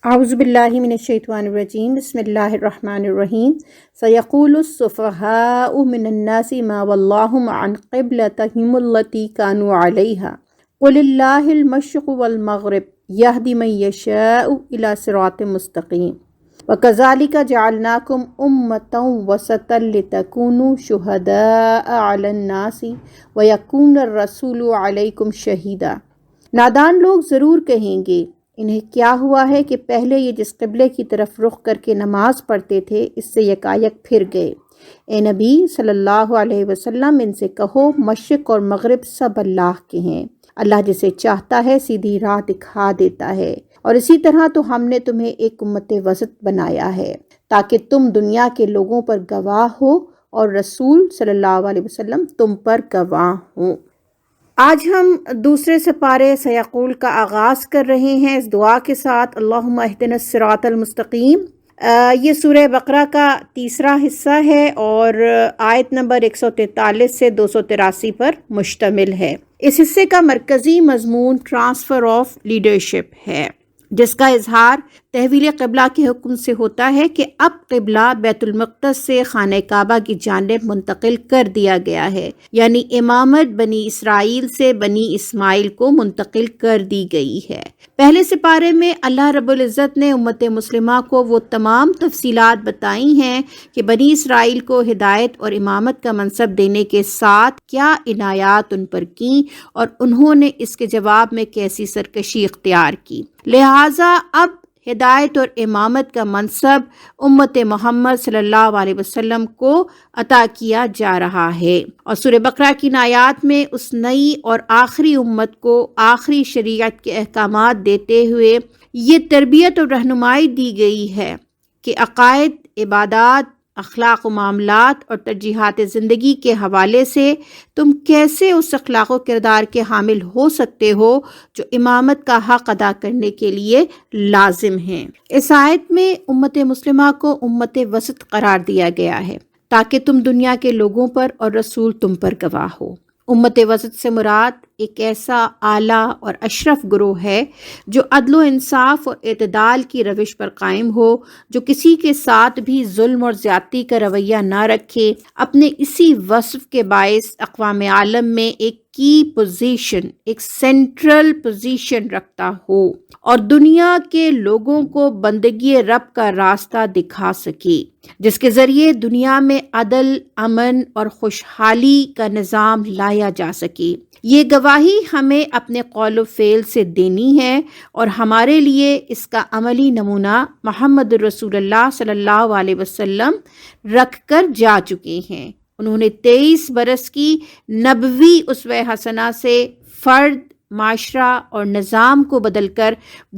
اعوذ باللہ من الشیطان الرجیم بسم اللہ الرحمن الرحیم سیقول السفہاء من الناس ما ولاہم عن قبلتہم التی کانوا علیہا قل اللہ المشرق والمغرب یہدی من یشاء الی صراط مستقیم وکذالک جعلناکم امۃ وسطا لتکونوا شہداء علی الناس ویکون الرسول علیکم شہیدا۔ نادان لوگ ضرور کہیں گے انہیں کیا ہوا ہے کہ پہلے یہ جس قبلے کی طرف رخ کر کے نماز پڑھتے تھے اس سے یکایک پھر گئے۔ اے نبی صلی اللہ علیہ وسلم ان سے کہو مشرق اور مغرب سب اللہ کے ہیں، اللہ جسے چاہتا ہے سیدھی راہ دکھا دیتا ہے، اور اسی طرح تو ہم نے تمہیں ایک امت وسط بنایا ہے تاکہ تم دنیا کے لوگوں پر گواہ ہو اور رسول صلی اللہ علیہ وسلم تم پر گواہ ہوں۔ آج ہم دوسرے سپارے سیقول کا آغاز کر رہے ہیں اس دعا کے ساتھ، اللہم اہدنا الصراط المستقیم۔ یہ سورہ بقرہ کا تیسرا حصہ ہے اور آیت نمبر 143 سے 283 پر مشتمل ہے۔ اس حصے کا مرکزی مضمون ٹرانسفر آف لیڈرشپ ہے، جس کا اظہار تحویل قبلہ کے حکم سے ہوتا ہے کہ اب قبلہ بیت المقدس سے خانہ کعبہ کی جانب منتقل کر دیا گیا ہے، یعنی امامت بنی اسرائیل سے بنی اسماعیل کو منتقل کر دی گئی ہے۔ پہلے سپارے میں اللہ رب العزت نے امت مسلمہ کو وہ تمام تفصیلات بتائی ہیں کہ بنی اسرائیل کو ہدایت اور امامت کا منصب دینے کے ساتھ کیا عنایات ان پر کیں اور انہوں نے اس کے جواب میں کیسی سرکشی اختیار کی۔ لہٰذا اب ہدایت اور امامت کا منصب امت محمد صلی اللہ علیہ وسلم کو عطا کیا جا رہا ہے، اور سورہ بقرہ کی آیات میں اس نئی اور آخری امت کو آخری شریعت کے احکامات دیتے ہوئے یہ تربیت اور رہنمائی دی گئی ہے کہ عقائد، عبادات، اخلاق و معاملات اور ترجیحات زندگی کے حوالے سے تم کیسے اس اخلاق و کردار کے حامل ہو سکتے ہو جو امامت کا حق ادا کرنے کے لیے لازم ہیں۔ اس آیت میں امت مسلمہ کو امت وسط قرار دیا گیا ہے تاکہ تم دنیا کے لوگوں پر اور رسول تم پر گواہ ہو۔ امت وسط سے مراد ایک ایسا اعلیٰ اور اشرف گروہ ہے جو عدل و انصاف اور اعتدال کی روش پر قائم ہو، جو کسی کے ساتھ بھی ظلم اور زیادتی کا رویہ نہ رکھے، اپنے اسی وصف کے باعث اقوام عالم میں ایک کی پوزیشن، ایک سینٹرل پوزیشن رکھتا ہو اور دنیا کے لوگوں کو بندگی رب کا راستہ دکھا سکے، جس کے ذریعے دنیا میں عدل، امن اور خوشحالی کا نظام لایا جا سکے۔ یہ گواہی ہمیں اپنے قول و فعل سے دینی ہے اور ہمارے لیے اس کا عملی نمونہ محمد رسول اللہ صلی اللہ علیہ وسلم رکھ کر جا چکے ہیں۔ انہوں نے 23 برس کی نبوی اسوہ حسنہ سے فرد، معاشرہ اور نظام کو بدل کر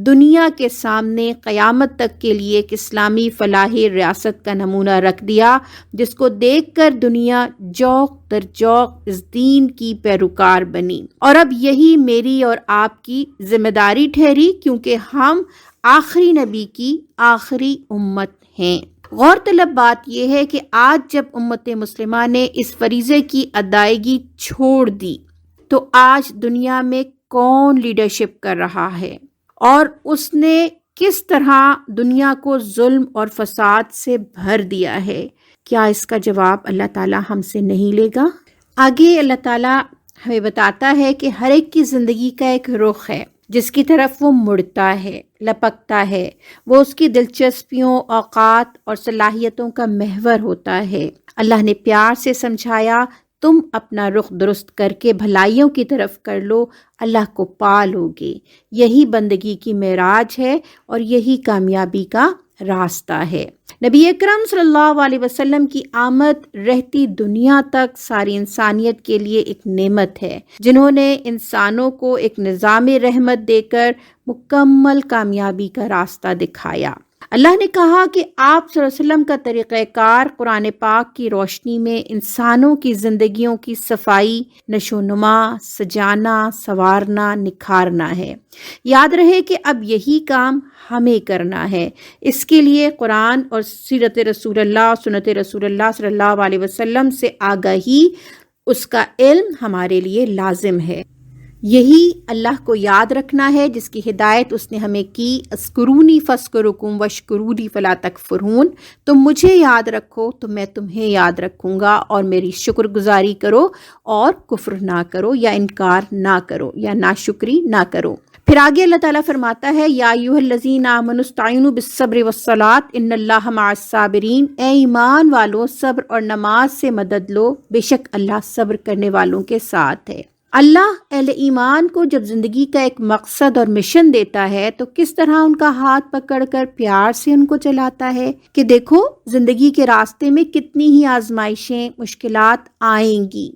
دنیا کے سامنے قیامت تک کے لیے ایک اسلامی فلاحی ریاست کا نمونہ رکھ دیا، جس کو دیکھ کر دنیا جوق در جوق اس دین کی پیروکار بنی۔ اور اب یہی میری اور آپ کی ذمہ داری ٹھہری، کیونکہ ہم آخری نبی کی آخری امت ہیں۔ غور طلب بات یہ ہے کہ آج جب امت مسلمہ نے اس فریضے کی ادائیگی چھوڑ دی تو آج دنیا میں کون لیڈرشپ کر رہا ہے اور اس نے کس طرح دنیا کو ظلم اور فساد سے بھر دیا ہے؟ کیا اس کا جواب اللہ تعالیٰ ہم سے نہیں لے گا؟ آگے اللہ تعالیٰ ہمیں بتاتا ہے کہ ہر ایک کی زندگی کا ایک رخ ہے جس کی طرف وہ مڑتا ہے، لپکتا ہے، وہ اس کی دلچسپیوں، اوقات اور صلاحیتوں کا محور ہوتا ہے۔ اللہ نے پیار سے سمجھایا، تم اپنا رخ درست کر کے بھلائیوں کی طرف کر لو، اللہ کو پا لوگے۔ یہی بندگی کی معراج ہے اور یہی کامیابی کا راستہ ہے۔ نبی اکرم صلی اللہ علیہ وسلم کی آمد رہتی دنیا تک ساری انسانیت کے لیے ایک نعمت ہے، جنہوں نے انسانوں کو ایک نظام رحمت دے کر مکمل کامیابی کا راستہ دکھایا۔ اللہ نے کہا کہ آپ صلی اللہ علیہ وسلم کا طریقہ کار قرآن پاک کی روشنی میں انسانوں کی زندگیوں کی صفائی، نشو و نما، سجانا، سنوارنا، نکھارنا ہے۔ یاد رہے کہ اب یہی کام ہمیں کرنا ہے۔ اس کے لیے قرآن اور سیرت رسول اللہ، سنت رسول اللہ صلی اللہ علیہ وسلم سے آگاہی، اس کا علم ہمارے لیے لازم ہے۔ یہی اللہ کو یاد رکھنا ہے جس کی ہدایت اس نے ہمیں کی، اذکرونی فاذکرکم واشکرونی فلا تکفرون، تم مجھے یاد رکھو تو میں تمہیں یاد رکھوں گا، اور میری شکر گزاری کرو اور کفر نہ کرو یا انکار نہ کرو یا ناشکری نہ کرو۔ پھر آگے اللہ تعالیٰ فرماتا ہے یا ایھا الذین آمنوا استعینوا بالصبر والصلاۃ ان اللہ مع الصابرین، اے ایمان والو صبر اور نماز سے مدد لو، بے شک اللہ صبر کرنے والوں کے ساتھ ہے۔ اللہ اہل ایمان کو جب زندگی کا ایک مقصد اور مشن دیتا ہے تو کس طرح ان کا ہاتھ پکڑ کر پیار سے ان کو چلاتا ہے کہ دیکھو زندگی کے راستے میں کتنی ہی آزمائشیں، مشکلات آئیں گی،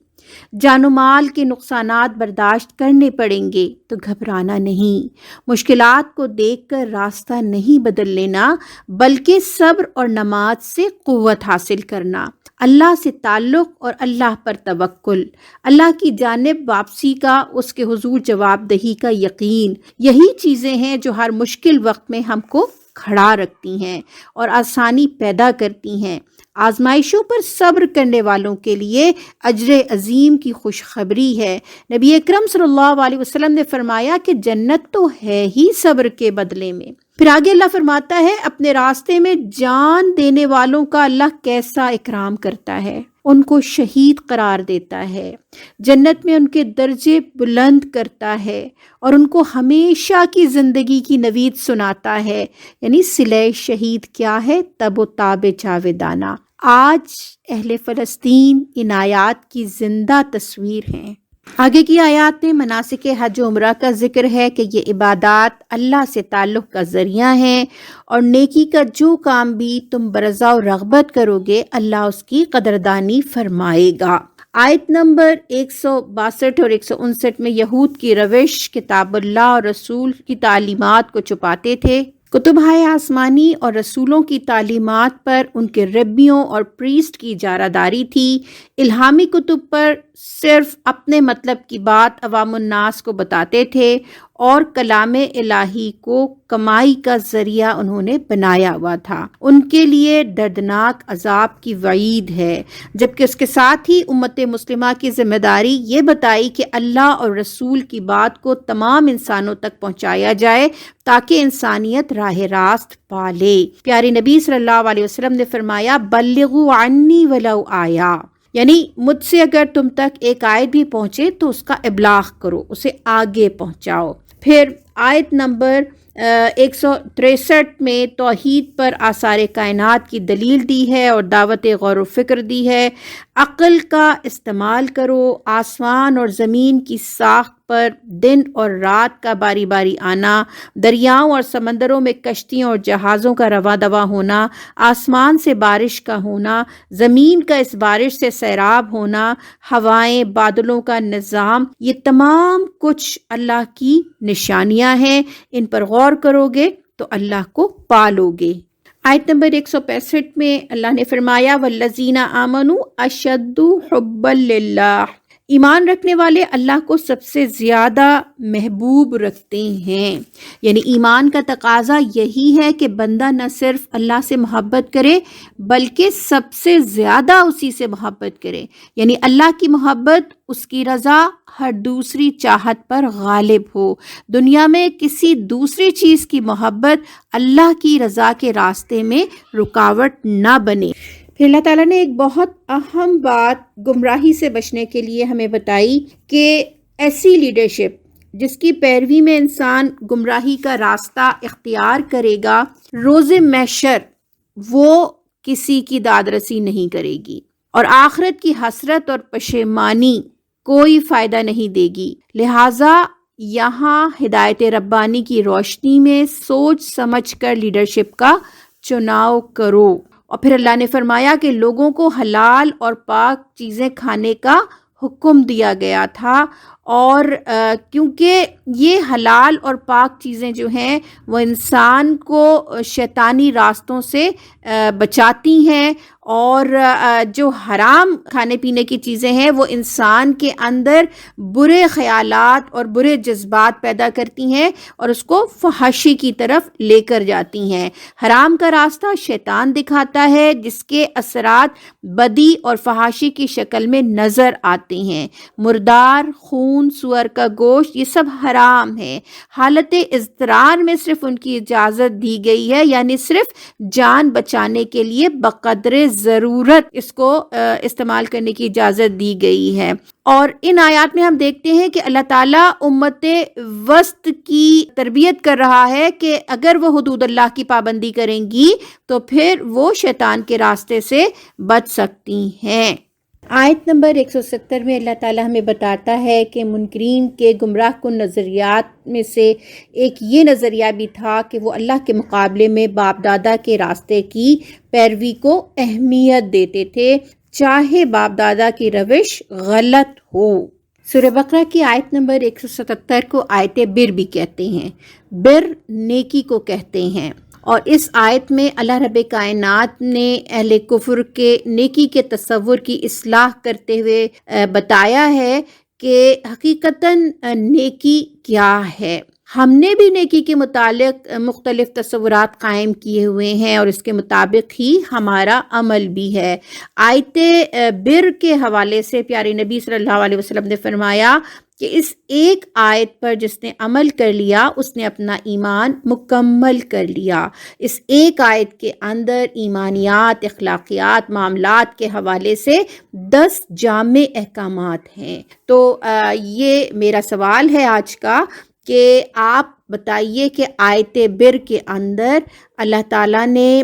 جان و مال کے نقصانات برداشت کرنے پڑیں گے، تو گھبرانا نہیں، مشکلات کو دیکھ کر راستہ نہیں بدل لینا، بلکہ صبر اور نماز سے قوت حاصل کرنا، اللہ سے تعلق اور اللہ پر توکل، اللہ کی جانب واپسی کا، اس کے حضور جواب دہی کا یقین، یہی چیزیں ہیں جو ہر مشکل وقت میں ہم کو کھڑا رکھتی ہیں اور آسانی پیدا کرتی ہیں۔ آزمائشوں پر صبر کرنے والوں کے لیے اجر عظیم کی خوشخبری ہے۔ نبی اکرم صلی اللہ علیہ وسلم نے فرمایا کہ جنت تو ہے ہی صبر کے بدلے میں۔ پھر آگے اللہ فرماتا ہے اپنے راستے میں جان دینے والوں کا اللہ کیسا اکرام کرتا ہے، ان کو شہید قرار دیتا ہے، جنت میں ان کے درجے بلند کرتا ہے اور ان کو ہمیشہ کی زندگی کی نوید سناتا ہے۔ یعنی صلہ شہید کیا ہے؟ تب و تاب جاویدانہ۔ آج اہل فلسطین ان آیات کی زندہ تصویر ہیں۔ آگے کی آیات میں مناسک حج و عمرہ کا ذکر ہے کہ یہ عبادات اللہ سے تعلق کا ذریعہ ہیں، اور نیکی کا جو کام بھی تم برضا و رغبت کرو گے اللہ اس کی قدردانی فرمائے گا۔ آیت نمبر 162 اور 159 میں یہود کی روش کتاب اللہ اور رسول کی تعلیمات کو چھپاتے تھے۔ کتب آسمانی اور رسولوں کی تعلیمات پر ان کے ربیوں اور پریسٹ کی اجارہ داری تھی۔ الہامی کتب پر صرف اپنے مطلب کی بات عوام الناس کو بتاتے تھے، اور کلام الہی کو کمائی کا ذریعہ انہوں نے بنایا ہوا تھا۔ ان کے لیے دردناک عذاب کی وعید ہے، جبکہ اس کے ساتھ ہی امت مسلمہ کی ذمہ داری یہ بتائی کہ اللہ اور رسول کی بات کو تمام انسانوں تک پہنچایا جائے تاکہ انسانیت راہ راست پالے۔ پیارے نبی صلی اللہ علیہ وسلم نے فرمایا بلغوا عنی ولو آیا، یعنی مجھ سے اگر تم تک ایک آیت بھی پہنچے تو اس کا ابلاغ کرو، اسے آگے پہنچاؤ۔ پھر آیت نمبر 163 میں توحید پر آثار کائنات کی دلیل دی ہے اور دعوت غور و فکر دی ہے۔ عقل کا استعمال کرو، آسمان اور زمین کی ساخت پر دن اور رات کا باری باری آنا، دریاؤں اور سمندروں میں کشتیوں اور جہازوں کا رواں دواں ہونا، آسمان سے بارش کا ہونا، زمین کا اس بارش سے سیراب ہونا، ہوائیں، بادلوں کا نظام، یہ تمام کچھ اللہ کی نشانیاں ہیں، ان پر غور کرو گے تو اللہ کو پالو گے۔ آیت نمبر 165 میں اللہ نے فرمایا والذین آمنوا اشد حبا للہ، ایمان رکھنے والے اللہ کو سب سے زیادہ محبوب رکھتے ہیں۔ یعنی ایمان کا تقاضا یہی ہے کہ بندہ نہ صرف اللہ سے محبت کرے بلکہ سب سے زیادہ اسی سے محبت کرے، یعنی اللہ کی محبت، اس کی رضا ہر دوسری چاہت پر غالب ہو۔ دنیا میں کسی دوسری چیز کی محبت اللہ کی رضا کے راستے میں رکاوٹ نہ بنے۔ پھر اللہ تعالیٰ نے ایک بہت اہم بات گمراہی سے بچنے کے لیے ہمیں بتائی کہ ایسی لیڈرشپ جس کی پیروی میں انسان گمراہی کا راستہ اختیار کرے گا، روز محشر وہ کسی کی داد رسی نہیں کرے گی، اور آخرت کی حسرت اور پشیمانی کوئی فائدہ نہیں دے گی۔ لہٰذا یہاں ہدایت ربانی کی روشنی میں سوچ سمجھ کر لیڈرشپ کا چناؤ کرو۔ اور پھر اللہ نے فرمایا کہ لوگوں کو حلال اور پاک چیزیں کھانے کا حکم دیا گیا تھا، اور کیونکہ یہ حلال اور پاک چیزیں جو ہیں وہ انسان کو شیطانی راستوں سے بچاتی ہیں اور جو حرام کھانے پینے کی چیزیں ہیں وہ انسان کے اندر برے خیالات اور برے جذبات پیدا کرتی ہیں اور اس کو فحاشی کی طرف لے کر جاتی ہیں۔ حرام کا راستہ شیطان دکھاتا ہے جس کے اثرات بدی اور فحاشی کی شکل میں نظر آتے ہیں۔ مردار، خون، سور کا گوشت، یہ سب حرام ہے۔ حالت اضطرار میں صرف ان کی اجازت دی گئی ہے، یعنی صرف جان بچانے کے لیے بقدر ضرورت اس کو استعمال کرنے کی اجازت دی گئی ہے۔ اور ان آیات میں ہم دیکھتے ہیں کہ اللہ تعالیٰ امت وسط کی تربیت کر رہا ہے کہ اگر وہ حدود اللہ کی پابندی کریں گی تو پھر وہ شیطان کے راستے سے بچ سکتی ہیں۔ آیت نمبر 170 میں اللہ تعالیٰ ہمیں بتاتا ہے کہ منکرین کے گمراہ کن نظریات میں سے ایک یہ نظریہ بھی تھا کہ وہ اللہ کے مقابلے میں باپ دادا کے راستے کی پیروی کو اہمیت دیتے تھے، چاہے باپ دادا کی روش غلط ہو۔ سورہ بقرہ کی آیت نمبر 177 کو آیت بر بھی کہتے ہیں۔ بر نیکی کو کہتے ہیں، اور اس آیت میں اللہ رب کائنات نے اہل کفر کے نیکی کے تصور کی اصلاح کرتے ہوئے بتایا ہے کہ حقیقتاً نیکی کیا ہے۔ ہم نے بھی نیکی کے متعلق مختلف تصورات قائم کیے ہوئے ہیں اور اس کے مطابق ہی ہمارا عمل بھی ہے۔ آیت بر کے حوالے سے پیارے نبی صلی اللہ علیہ وسلم نے فرمایا کہ اس ایک آیت پر جس نے عمل کر لیا اس نے اپنا ایمان مکمل کر لیا۔ اس ایک آیت کے اندر ایمانیات، اخلاقیات، معاملات کے حوالے سے 10 جامع احکامات ہیں۔ تو یہ میرا سوال ہے آج کا کہ آپ بتائیے کہ آیت بر کے اندر اللہ تعالیٰ نے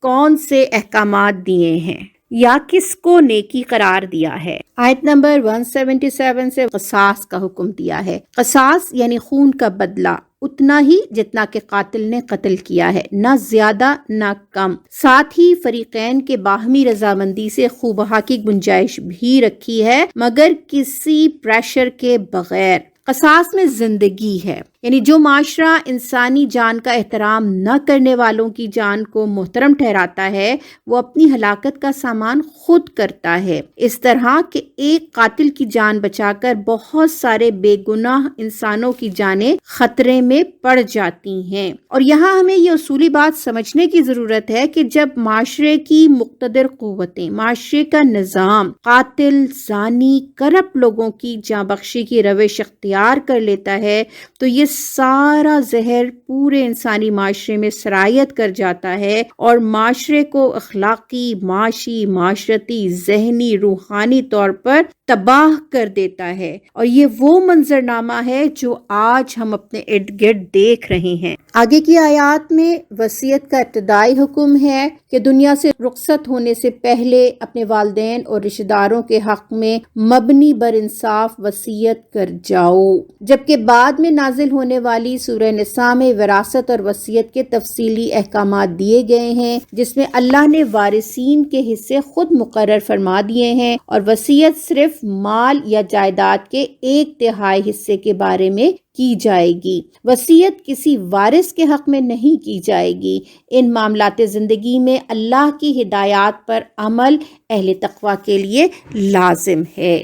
کون سے احکامات دیے ہیں یا کس کو نیکی قرار دیا ہے؟ آیت نمبر 177 سے قصاص کا حکم دیا ہے۔ قصاص یعنی خون کا بدلہ، اتنا ہی جتنا کہ قاتل نے قتل کیا ہے، نہ زیادہ نہ کم۔ ساتھ ہی فریقین کے باہمی رضامندی سے خواہ بہا کی گنجائش بھی رکھی ہے، مگر کسی پریشر کے بغیر۔ قصاص میں زندگی ہے، یعنی جو معاشرہ انسانی جان کا احترام نہ کرنے والوں کی جان کو محترم ٹھہراتا ہے وہ اپنی ہلاکت کا سامان خود کرتا ہے۔ اس طرح کہ ایک قاتل کی جان بچا کر بہت سارے بے گناہ انسانوں کی جانیں خطرے میں پڑ جاتی ہیں۔ اور یہاں ہمیں یہ اصولی بات سمجھنے کی ضرورت ہے کہ جب معاشرے کی مقتدر قوتیں، معاشرے کا نظام قاتل، زانی، کرپٹ لوگوں کی جاں بخشی کی روش اختیار کر لیتا ہے تو یہ سارا زہر پورے انسانی معاشرے میں سرایت کر جاتا ہے اور معاشرے کو اخلاقی، معاشی، معاشرتی، ذہنی، روحانی طور پر تباہ کر دیتا ہے۔ اور یہ وہ منظرنامہ ہے جو آج ہم اپنے ارد گرد دیکھ رہے ہیں۔ آگے کی آیات میں وصیت کا ابتدائی حکم ہے کہ دنیا سے رخصت ہونے سے پہلے اپنے والدین اور رشتہ داروں کے حق میں مبنی بر انصاف وصیت کر جاؤ، جبکہ بعد میں نازل ہونے والی سورہ نساء میں وراثت اور وصیت کے تفصیلی احکامات دیے گئے ہیں، جس میں اللہ نے وارثین کے حصے خود مقرر فرما دیے ہیں اور وصیت صرف مال یا جائیداد کے 1/3 حصے کے بارے میں کی جائے گی۔ وصیت کسی وارث کے حق میں نہیں کی جائے گی۔ ان معاملات زندگی میں اللہ کی ہدایات پر عمل اہل تقوی کے لیے لازم ہے۔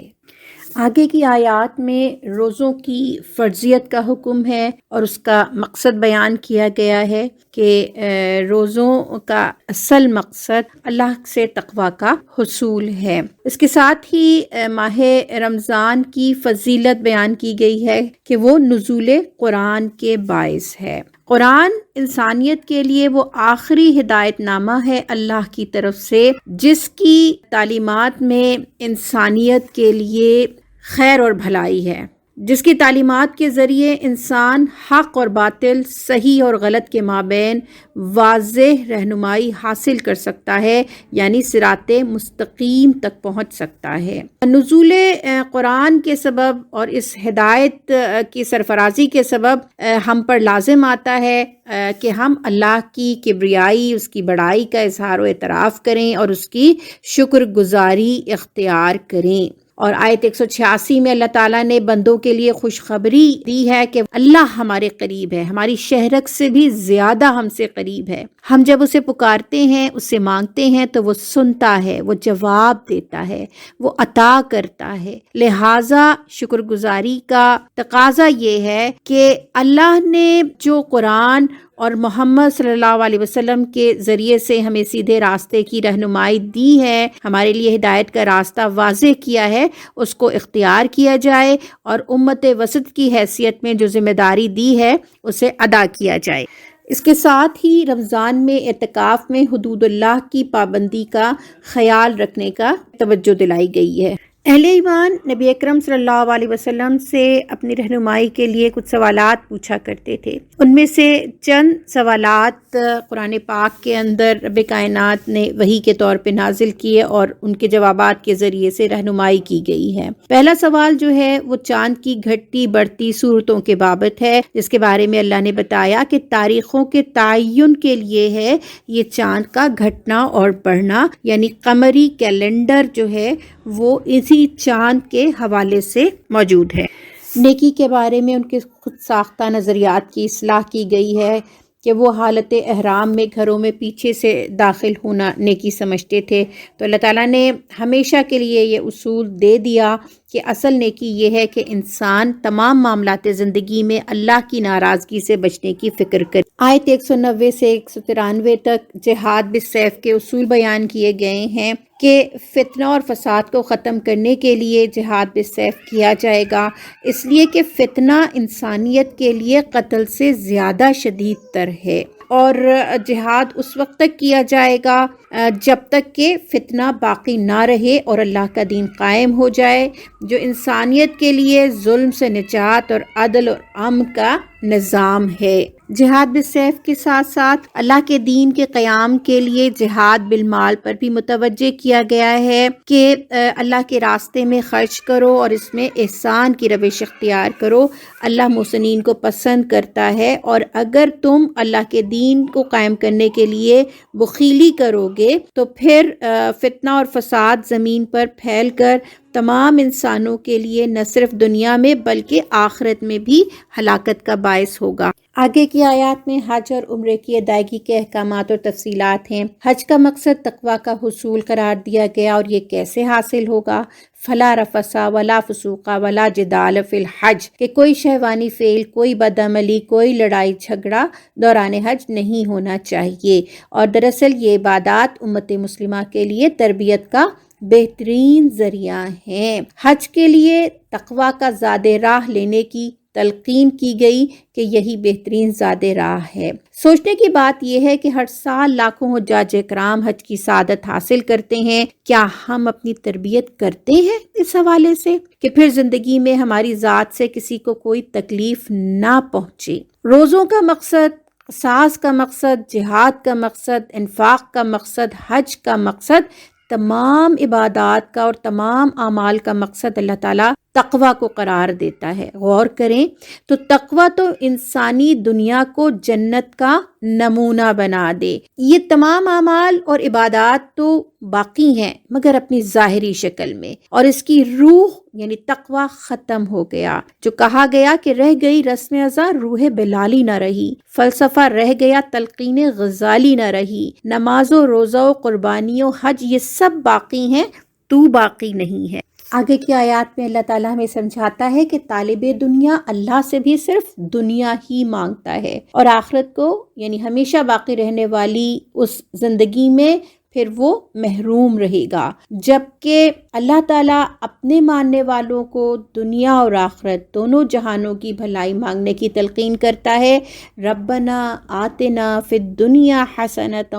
آگے کی آیات میں روزوں کی فرضیت کا حکم ہے اور اس کا مقصد بیان کیا گیا ہے کہ روزوں کا اصل مقصد اللہ سے تقوی کا حصول ہے۔ اس کے ساتھ ہی ماہ رمضان کی فضیلت بیان کی گئی ہے کہ وہ نزول قرآن کے باعث ہے۔ قرآن انسانیت کے لیے وہ آخری ہدایت نامہ ہے اللہ کی طرف سے جس کی تعلیمات میں انسانیت کے لیے خیر اور بھلائی ہے، جس کی تعلیمات کے ذریعے انسان حق اور باطل، صحیح اور غلط کے مابین واضح رہنمائی حاصل کر سکتا ہے، یعنی صراط مستقیم تک پہنچ سکتا ہے۔ نزول قرآن کے سبب اور اس ہدایت کی سرفرازی کے سبب ہم پر لازم آتا ہے کہ ہم اللہ کی کبریائی، اس کی بڑائی کا اظہار و اعتراف کریں اور اس کی شکر گزاری اختیار کریں۔ اور آیت 186 میں اللہ تعالیٰ نے بندوں کے لیے خوشخبری دی ہے کہ اللہ ہمارے قریب ہے، ہماری شہرک سے بھی زیادہ ہم سے قریب ہے۔ ہم جب اسے پکارتے ہیں، اس سے مانگتے ہیں تو وہ سنتا ہے، وہ جواب دیتا ہے، وہ عطا کرتا ہے۔ لہٰذا شکر گزاری کا تقاضا یہ ہے کہ اللہ نے جو قرآن اور محمد صلی اللہ علیہ وسلم کے ذریعے سے ہمیں سیدھے راستے کی رہنمائی دی ہے، ہمارے لیے ہدایت کا راستہ واضح کیا ہے، اس کو اختیار کیا جائے اور امت وسط کی حیثیت میں جو ذمہ داری دی ہے اسے ادا کیا جائے۔ اس کے ساتھ ہی رمضان میں اعتکاف میں حدود اللہ کی پابندی کا خیال رکھنے کا توجہ دلائی گئی ہے۔ اہل ایمان نبی اکرم صلی اللہ علیہ وسلم سے اپنی رہنمائی کے لیے کچھ سوالات پوچھا کرتے تھے۔ ان میں سے چند سوالات قرآن پاک کے اندر رب کائنات نے وحی کے طور پہ نازل کیے اور ان کے جوابات کے ذریعے سے رہنمائی کی گئی ہے۔ پہلا سوال جو ہے وہ چاند کی گھٹتی بڑھتی صورتوں کے بابت ہے، جس کے بارے میں اللہ نے بتایا کہ تاریخوں کے تعین کے لیے ہے یہ چاند کا گھٹنا اور بڑھنا، یعنی قمری کیلنڈر جو ہے وہ اسی چاند کے حوالے سے موجود ہے۔ نیکی کے بارے میں ان کے خود ساختہ نظریات کی اصلاح کی گئی ہے کہ وہ حالت احرام میں گھروں میں پیچھے سے داخل ہونا نیکی سمجھتے تھے، تو اللہ تعالیٰ نے ہمیشہ کے لیے یہ اصول دے دیا کہ اصل نیکی یہ ہے کہ انسان تمام معاملات زندگی میں اللہ کی ناراضگی سے بچنے کی فکر کرے۔ آیت 190 سے 193 تک جہاد بالسیف کے اصول بیان کیے گئے ہیں کہ فتنہ اور فساد کو ختم کرنے کے لیے جہاد بالسیف کیا جائے گا، اس لیے کہ فتنہ انسانیت کے لیے قتل سے زیادہ شدید تر ہے، اور جہاد اس وقت تک کیا جائے گا جب تک کہ فتنہ باقی نہ رہے اور اللہ کا دین قائم ہو جائے، جو انسانیت کے لیے ظلم سے نجات اور عدل اور امن کا نظام ہے۔ جہاد بالسیف کے ساتھ ساتھ اللہ کے دین کے قیام کے لیے جہاد بالمال پر بھی متوجہ کیا گیا ہے کہ اللہ کے راستے میں خرچ کرو اور اس میں احسان کی روش اختیار کرو۔ اللہ محسنین کو پسند کرتا ہے، اور اگر تم اللہ کے دین کو قائم کرنے کے لیے بخیلی کرو گے تو پھر فتنہ اور فساد زمین پر پھیل کر تمام انسانوں کے لیے نہ صرف دنیا میں بلکہ آخرت میں بھی ہلاکت کا باعث ہوگا۔ آگے کی آیات میں حج اور عمرے کی ادائیگی کے احکامات اور تفصیلات ہیں۔ حج کا مقصد تقویٰ کا حصول قرار دیا گیا، اور یہ کیسے حاصل ہوگا؟ فلا رفث ولا فسوق ولا جدال فی الحج، کہ کوئی شہوانی فعل، کوئی بدعملی، کوئی لڑائی جھگڑا دوران حج نہیں ہونا چاہیے۔ اور دراصل یہ عبادات امت مسلمہ کے لیے تربیت کا بہترین ذریعہ ہیں۔ حج کے لیے تقویٰ کا زاد راہ لینے کی تلقین کی گئی کہ یہی بہترین زاد راہ ہے۔ سوچنے کی بات یہ ہے کہ ہر سال لاکھوں حجاج کرام حج کی سعادت حاصل کرتے ہیں۔ کیا ہم اپنی تربیت کرتے ہیں اس حوالے سے کہ پھر زندگی میں ہماری ذات سے کسی کو کوئی تکلیف نہ پہنچے؟ روزوں کا مقصد، قصاص کا مقصد، جہاد کا مقصد، انفاق کا مقصد، حج کا مقصد، تمام عبادات کا اور تمام اعمال کا مقصد اللہ تعالیٰ تقویٰ کو قرار دیتا ہے۔ غور کریں تو تقویٰ تو انسانی دنیا کو جنت کا نمونہ بنا دے۔ یہ تمام اعمال اور عبادات تو باقی ہیں مگر اپنی ظاہری شکل میں، اور اس کی روح یعنی تقویٰ ختم ہو گیا۔ جو کہا گیا کہ رہ گئی رسم ازاں روح بلالی نہ رہی، فلسفہ رہ گیا تلقین غزالی نہ رہی، نماز و روزہ و قربانی و حج یہ سب باقی ہیں، تو باقی نہیں ہے۔ آگے کی آیات میں اللہ تعالیٰ ہمیں سمجھاتا ہے کہ طالب دنیا اللہ سے بھی صرف دنیا ہی مانگتا ہے، اور آخرت کو یعنی ہمیشہ باقی رہنے والی اس زندگی میں پھر وہ محروم رہے گا، جبکہ اللہ تعالیٰ اپنے ماننے والوں کو دنیا اور آخرت دونوں جہانوں کی بھلائی مانگنے کی تلقین کرتا ہے۔ ربنا آتنا فی الدنیا حسنۃ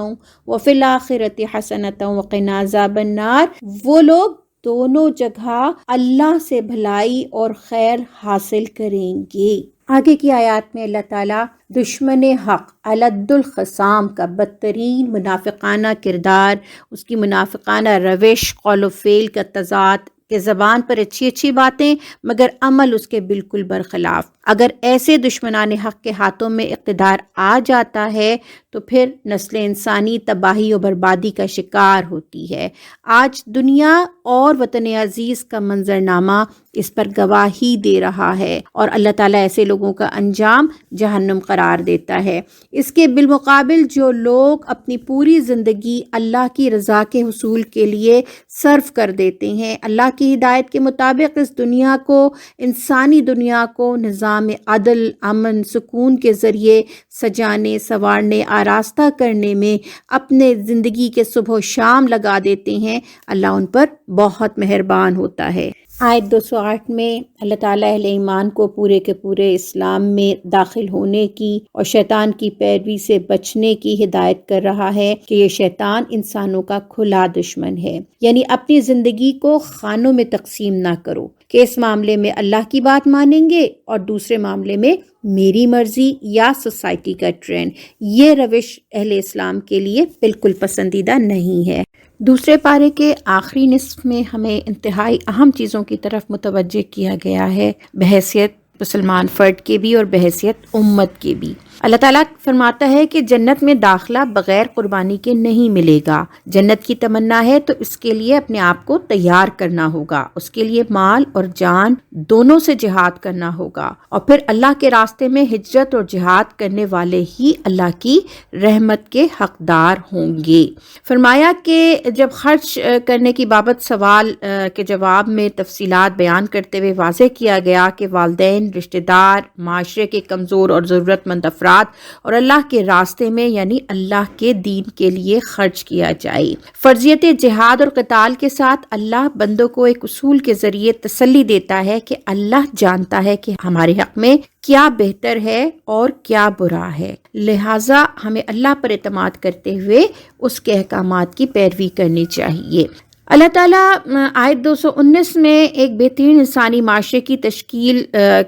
وفی الآخرۃ حسنۃ وقنا عذاب النار۔ وہ لوگ دونوں جگہ اللہ سے بھلائی اور خیر حاصل کریں گے۔ آگے کی آیات میں اللہ تعالیٰ دشمن حق الد الخصام کا بدترین منافقانہ کردار، اس کی منافقانہ روش، قول و فعل کا تضاد کہ زبان پر اچھی اچھی باتیں مگر عمل اس کے بالکل برخلاف۔ اگر ایسے دشمنان حق کے ہاتھوں میں اقتدار آ جاتا ہے تو پھر نسل انسانی تباہی و بربادی کا شکار ہوتی ہے۔ آج دنیا اور وطن عزیز کا منظرنامہ اس پر گواہی دے رہا ہے، اور اللہ تعالیٰ ایسے لوگوں کا انجام جہنم قرار دیتا ہے۔ اس کے بالمقابل جو لوگ اپنی پوری زندگی اللہ کی رضا کے حصول کے لیے صرف کر دیتے ہیں، اللہ کی ہدایت کے مطابق اس دنیا کو، انسانی دنیا کو نظام عدل، امن، سکون کے ذریعے سجانے، سنوارنے، آراستہ کرنے میں اپنے زندگی کے صبح و شام لگا دیتے ہیں، اللہ ان پر بہت مہربان ہوتا ہے۔ آیت 208 میں اللہ تعالیٰ اہل ایمان کو پورے کے پورے اسلام میں داخل ہونے کی اور شیطان کی پیروی سے بچنے کی ہدایت کر رہا ہے کہ یہ شیطان انسانوں کا کھلا دشمن ہے، یعنی اپنی زندگی کو خانوں میں تقسیم نہ کرو کہ اس معاملے میں اللہ کی بات مانیں گے اور دوسرے معاملے میں میری مرضی یا سوسائٹی کا ٹرینڈ۔ یہ روش اہل اسلام کے لیے بالکل پسندیدہ نہیں ہے۔ دوسرے پارے کے آخری نصف میں ہمیں انتہائی اہم چیزوں کی طرف متوجہ کیا گیا ہے، بحیثیت مسلمان فرد کے بھی اور بحیثیت امت کے بھی۔ اللہ تعالیٰ فرماتا ہے کہ جنت میں داخلہ بغیر قربانی کے نہیں ملے گا۔ جنت کی تمنا ہے تو اس کے لیے اپنے آپ کو تیار کرنا ہوگا، اس کے لیے مال اور جان دونوں سے جہاد کرنا ہوگا، اور پھر اللہ کے راستے میں ہجرت اور جہاد کرنے والے ہی اللہ کی رحمت کے حقدار ہوں گے۔ فرمایا کہ جب خرچ کرنے کی بابت سوال کے جواب میں تفصیلات بیان کرتے ہوئے واضح کیا گیا کہ والدین، رشتہ دار، معاشرے کے کمزور اور ضرورت مند افراد اور اللہ کے راستے میں یعنی اللہ کے دین کے لیے خرچ کیا جائے۔ فرضیت جہاد اور قتال کے ساتھ اللہ بندوں کو ایک اصول کے ذریعے تسلی دیتا ہے کہ اللہ جانتا ہے کہ ہمارے حق میں کیا بہتر ہے اور کیا برا ہے، لہٰذا ہمیں اللہ پر اعتماد کرتے ہوئے اس کے احکامات کی پیروی کرنی چاہیے۔ اللہ تعالیٰ آیت 219 میں ایک بہترین انسانی معاشرے کی تشکیل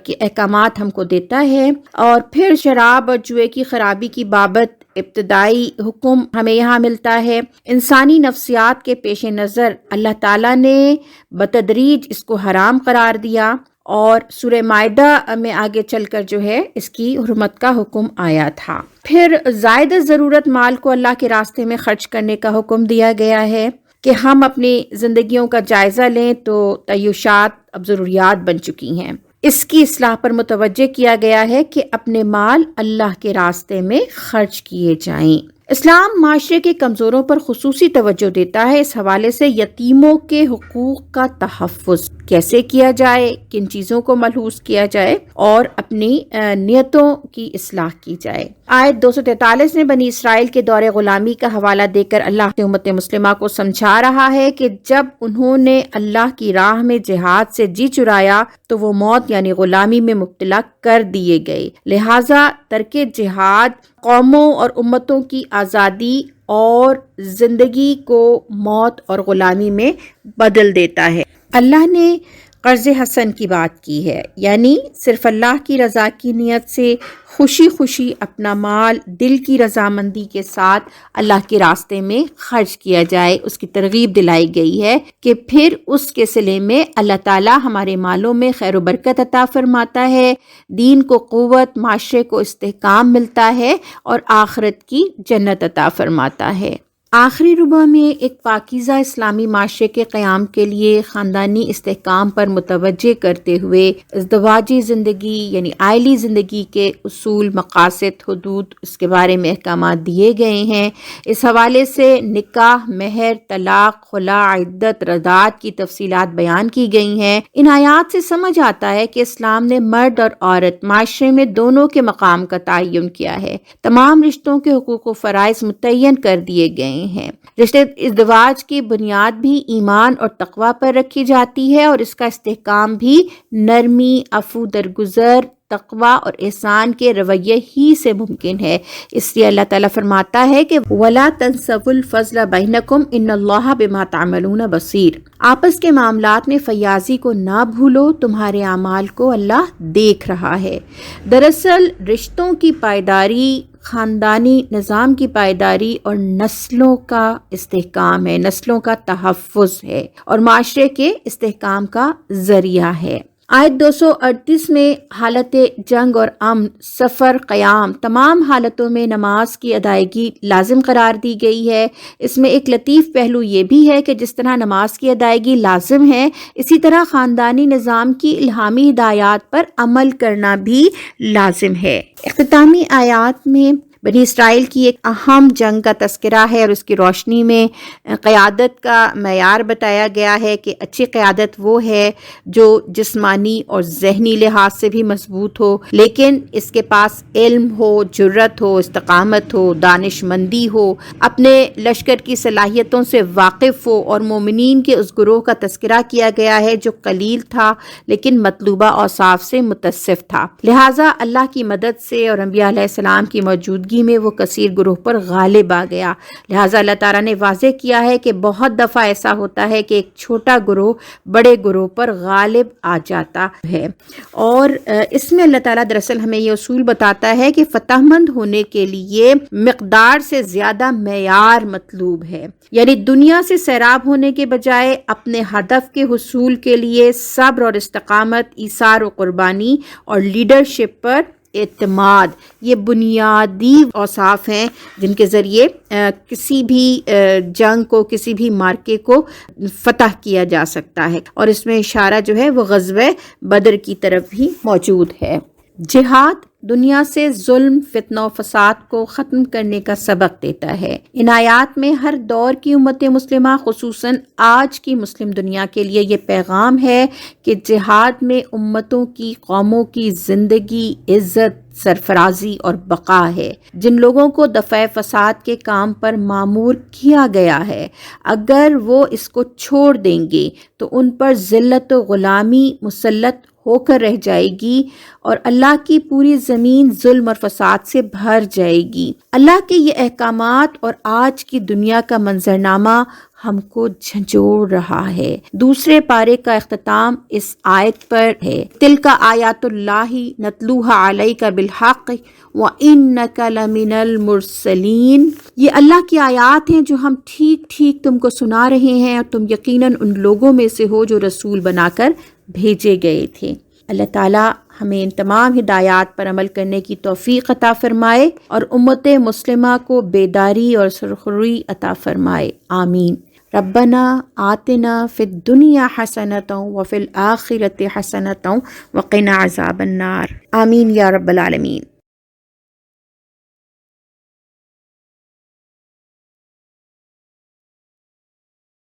کے احکامات ہم کو دیتا ہے، اور پھر شراب اور جوئے کی خرابی کی بابت ابتدائی حکم ہمیں یہاں ملتا ہے۔ انسانی نفسیات کے پیش نظر اللہ تعالیٰ نے بتدریج اس کو حرام قرار دیا، اور سورہ مائدہ میں آگے چل کر جو ہے اس کی حرمت کا حکم آیا تھا۔ پھر زائد ضرورت مال کو اللہ کے راستے میں خرچ کرنے کا حکم دیا گیا ہے کہ ہم اپنی زندگیوں کا جائزہ لیں تو تعیشات اب ضروریات بن چکی ہیں۔ اس کی اصلاح پر متوجہ کیا گیا ہے کہ اپنے مال اللہ کے راستے میں خرچ کیے جائیں۔ اسلام معاشرے کے کمزوروں پر خصوصی توجہ دیتا ہے۔ اس حوالے سے یتیموں کے حقوق کا تحفظ کیسے کیا جائے، کن چیزوں کو ملحوظ کیا جائے، اور اپنی نیتوں کی اصلاح کی جائے۔ آیت 243 میں بنی اسرائیل کے دور غلامی کا حوالہ دے کر اللہ امت مسلمہ کو سمجھا رہا ہے کہ جب انہوں نے اللہ کی راہ میں جہاد سے جی چرایا تو وہ موت یعنی غلامی میں مبتلا کر دیے گئے، لہٰذا ترک جہاد قوموں اور امتوں کی آزادی اور زندگی کو موت اور غلامی میں بدل دیتا ہے۔ اللہ نے قرض حسن کی بات کی ہے، یعنی صرف اللہ کی رضا کی نیت سے خوشی خوشی اپنا مال دل کی رضامندی کے ساتھ اللہ کے راستے میں خرچ کیا جائے۔ اس کی ترغیب دلائی گئی ہے کہ پھر اس کے صلے میں اللہ تعالیٰ ہمارے مالوں میں خیر و برکت عطا فرماتا ہے، دین کو قوت، معاشرے کو استحکام ملتا ہے، اور آخرت کی جنت عطا فرماتا ہے۔ آخری ربع میں ایک پاکیزہ اسلامی معاشرے کے قیام کے لیے خاندانی استحکام پر متوجہ کرتے ہوئے ازدواجی زندگی یعنی عائلی زندگی کے اصول، مقاصد، حدود، اس کے بارے میں احکامات دیے گئے ہیں۔ اس حوالے سے نکاح، مہر، طلاق، خلا، عدت، رضاعت کی تفصیلات بیان کی گئی ہیں۔ ان آیات سے سمجھ آتا ہے کہ اسلام نے مرد اور عورت معاشرے میں دونوں کے مقام کا تعین کیا ہے۔ تمام رشتوں کے حقوق و فرائض متعین کر دیے گئے ہیں۔ رشتے ازدواج کی بنیاد بھی ایمان اور تقوی پر رکھی جاتی ہے، اور اس کا استحکام بھی نرمی، عفو درگزر، تقوی اور احسان کے رویے ہی سے ممکن ہے۔ اس لیے اللہ تعالیٰ فرماتا ہے کہ وَلَا تَنْسَوُا الْفَضْلَ بَيْنَكُمْ إِنَّ اللَّهَ بِمَا تَعْمَلُونَ بَصِيرٌ۔ آپس کے معاملات میں فیاضی کو نہ بھولو، تمہارے اعمال کو اللہ دیکھ رہا ہے۔ دراصل رشتوں کی پائیداری خاندانی نظام کی پائیداری اور نسلوں کا استحکام ہے، نسلوں کا تحفظ ہے اور معاشرے کے استحکام کا ذریعہ ہے۔ آیت 238 میں حالت جنگ اور امن، سفر، قیام، تمام حالتوں میں نماز کی ادائیگی لازم قرار دی گئی ہے۔ اس میں ایک لطیف پہلو یہ بھی ہے کہ جس طرح نماز کی ادائیگی لازم ہے، اسی طرح خاندانی نظام کی الہامی ہدایات پر عمل کرنا بھی لازم ہے۔ اختتامی آیات میں بنی اسرائیل کی ایک اہم جنگ کا تذکرہ ہے اور اس کی روشنی میں قیادت کا معیار بتایا گیا ہے کہ اچھی قیادت وہ ہے جو جسمانی اور ذہنی لحاظ سے بھی مضبوط ہو، لیکن اس کے پاس علم ہو، جرت ہو، استقامت ہو، دانش مندی ہو، اپنے لشکر کی صلاحیتوں سے واقف ہو، اور مومنین کے اس گروہ کا تذکرہ کیا گیا ہے جو قلیل تھا لیکن مطلوبہ اوصاف سے متصف تھا، لہٰذا اللہ کی مدد سے اور انبیاء علیہ السلام کی موجودگی میں وہ کثیر گروہ پر غالب آ گیا۔ لہٰذا اللہ تعالیٰ نے واضح کیا ہے کہ بہت دفعہ ایسا ہوتا ہے کہ ایک چھوٹا گروہ بڑے گروہ پر غالب آ جاتا ہے، اور اس میں اللہ تعالیٰ دراصل ہمیں یہ اصول بتاتا ہے کہ فتح مند ہونے کے لیے مقدار سے زیادہ معیار مطلوب ہے، یعنی دنیا سے سیراب ہونے کے بجائے اپنے ہدف کے حصول کے لیے صبر اور استقامت، ایثار و قربانی اور لیڈرشپ پر اعتماد، یہ بنیادی اوصاف ہیں جن کے ذریعے کسی بھی جنگ کو، کسی بھی مارکے کو فتح کیا جا سکتا ہے، اور اس میں اشارہ جو ہے وہ غزوہ بدر کی طرف بھی موجود ہے۔ جہاد دنیا سے ظلم، فتنہ و فساد کو ختم کرنے کا سبق دیتا ہے۔ ان آیات میں ہر دور کی امت مسلمہ، خصوصاً آج کی مسلم دنیا کے لیے یہ پیغام ہے کہ جہاد میں امتوں کی، قوموں کی زندگی، عزت، سرفرازی اور بقا ہے۔ جن لوگوں کو دفع فساد کے کام پر مامور کیا گیا ہے، اگر وہ اس کو چھوڑ دیں گے تو ان پر ذلت و غلامی مسلط ہو کر رہ جائے گی، اور اللہ کی پوری زمین ظلم اور فساد سے بھر جائے گی۔ اللہ کے یہ احکامات اور آج کی دنیا کا منظرنامہ ہم کو جھنجھوڑ رہا ہے۔ دوسرے پارے کا اختتام اس آیت پر ہے، تِلْکَ آیاتُ اللہِ نَتْلُوهَا عَلَيْكَ بِالْحَقِّ وَإِنَّكَ لَمِنَ الْمُرْسَلِينَ، یہ اللہ کی آیات ہیں جو ہم ٹھیک ٹھیک تم کو سنا رہے ہیں، اور تم یقیناً ان لوگوں میں سے ہو جو رسول بنا کر بھیجے گئے تھے۔ اللہ تعالیٰ ہمیں ان تمام ہدایات پر عمل کرنے کی توفیق عطا فرمائے اور امت مسلمہ کو بیداری اور سرخروئی عطا فرمائے، آمین۔ ربنا آتنا فی الدنیا حسنۃ وفی الآخرۃ حسنۃ وقنا عذاب النار، آمین یا رب العالمین۔